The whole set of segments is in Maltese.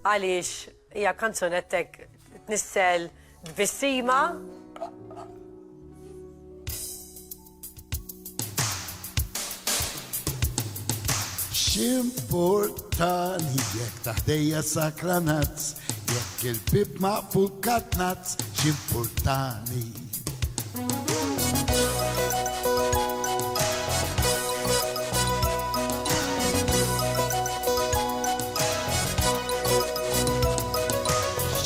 għaliex hija kanzunettek tnissel b'issima. X'importani jekk taħdejja sakranazz, jekk il-bib maqful katnazz, x'importani.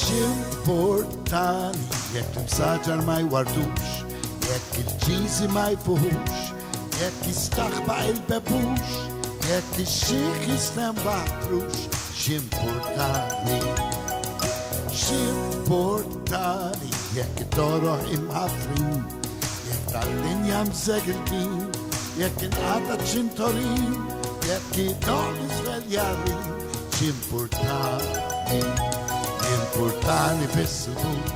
X'importani jekk l-msaġar ma jwardux, jekk il-ġiżi ma jfuħux, jekk jistaħba il-bebux, jekk ix-xieħ jistem baħtrux, x'importani. X'importani jekk id-doroħ imħafrin, jekk tal-linja msegiltin, jekk inqata ċintorin, jekk id-dor isveljarin, x'importani. Importani fis-sukut,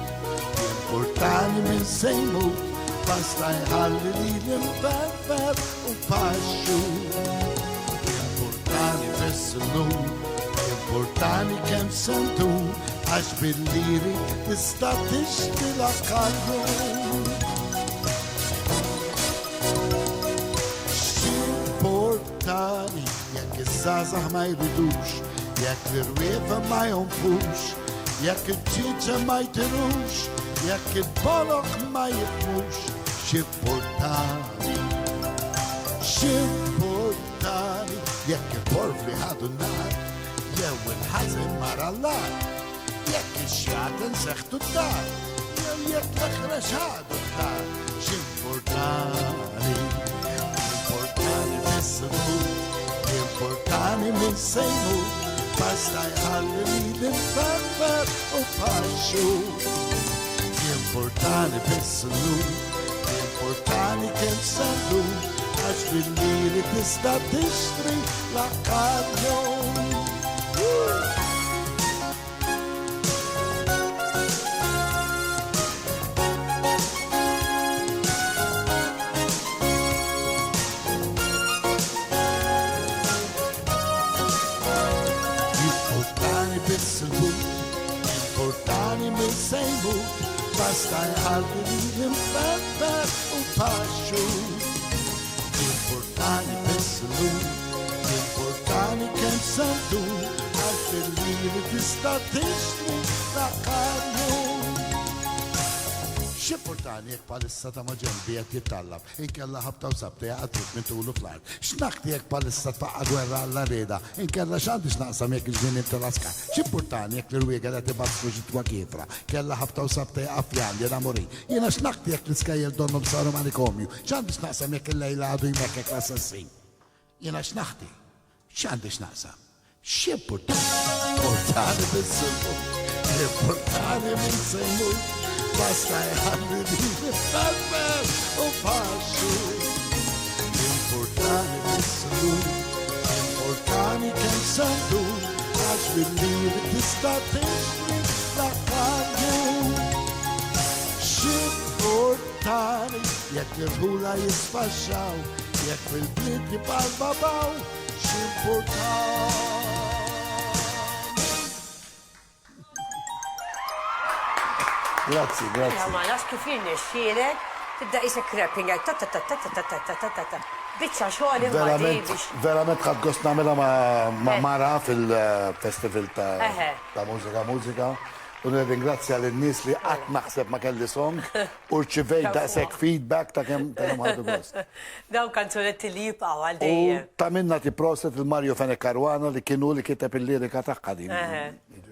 importani minn sejmut, basta jħalli li l-imferfer u paxxu. Importani fis-sukut, importani kemm sentu, għax bil-liri tista' tixtri l-akkallu. X'importani jekk iż-żgħażagħ ma jridux, jekk l-irwiefa ma jonfux, jekk il-ċiċa ma jtirux, jekk il-bolok ma jifmux, x'importani. X'importani jekk il-porfri ħadu n-nar, jew il-ħażin mara l-lar, jekk ix-xjaten seħħtu d-dar, jew jekk l-aħrex ħadu d-dar, x'importani. Importani fis-sukut, importani minn sejmut, basta jħalli li l-imferfer u paxxu. Importani fis-sukut, importani kemm sentu, għax bil-liri tista' tixtri l-akkallu. Importani minn sejmut, basta jħalli li l-imferfer u paxxu. Importani fis-sukut, importani kemm sentu, għax bil-liri tista' tixtri l-akkallu. X'importani jekk bħalissa ta' ma' ġenbi qed jittallab, inkella ħabta u sabta jaqgħod minn tulu fl-art. X'naqti jekk bħalissa tfaqqa gwerra alla rieda, inkella x'għandi x'naqsam jekk il-ġnien tal-askar. X'importani jekk l-irwiega qed ibassru ġitwa kifra, kella ħabta u sabta jaqaf fjandi namurin. Jiena x'naqti jekk l-iskejjel donhom saru manikomju, x'għandi x'naqsam jekk il-lejla għadu jmekkek l-assassin. Jiena x'naqti, x'għandi x'naqsam. X'importani. Importani fis-sukut, importani minn sejmut, basta jħalli li l-imferfer u paxxu. Importani fis-sukut, importani kemm sentu, għax bil-liri tista' tixtri l-akkallu. X'importani jekk l-irħula jisfaxxaw, jekk fil-bliet jibbalbabaw, x'importani. Grazzi, grazzi. Ma nafx kif jirnexxielek, tibda isek rapping għaj ta-ta-ta-ta-ta-ta-ta-ta-ta. Biċċa xogħol imma biex. Verament ħadd gost nagħmilha ma' Mara fil-festival ta' mużika. U nirringrazzja lin-nies li qatt naħseb ma kelli song u rċivejt daqshekk feedback ta' kemm ħadu gost. Dawn kanzunetti li jibqgħu għal dejjem. U ta' minna tipproset il-Mario Fene Caruana li kienu li kiteb il-lirika tagħha din.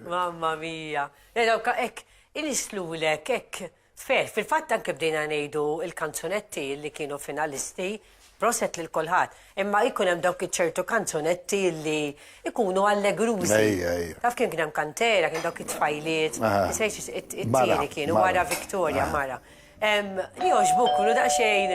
Mamma mia. Hekk inislulek, hekk tfer, fil-fatt anke bdejna ngħidu il-kanzunetti li kienu finalisti, proset lil kulħadd. Imma jkun hemm dawk iċ-ċertu kanzunetti li jkunu allegrużi. Taf kien hemm kantera, kien dawk it-tfajliet, it-tieni kienu wara Victoria Mara. Li joġbuk, kunu daqsxejn,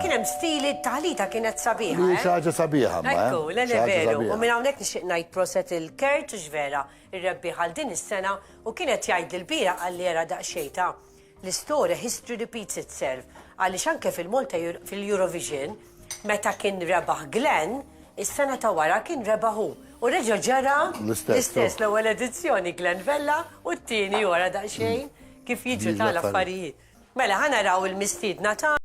kien hemm stili t-taħlita kienet sabiħa. Xi ħaġa sabiħa, ma. Ekku, l-veru. U minn hawnhekk nixtieq ngħid proset il-Kert ġvera ir-rebbieħ għal din is-sena u kienet jgħid l-bira għalli era daqsxejn ta' l-istorja history repeats itself. Għaliex anke fil-Malta fil-Eurovision, meta kien rebaħ Glenn, is-sena ta' wara kien rebaħu. U reġa ġara L-istess, l-ewwel edizzjoni Glen Vella u t-tieni wara daqsxejn kif jiġu tal-affarijiet. Mela ħana raw il-mistiedna ta'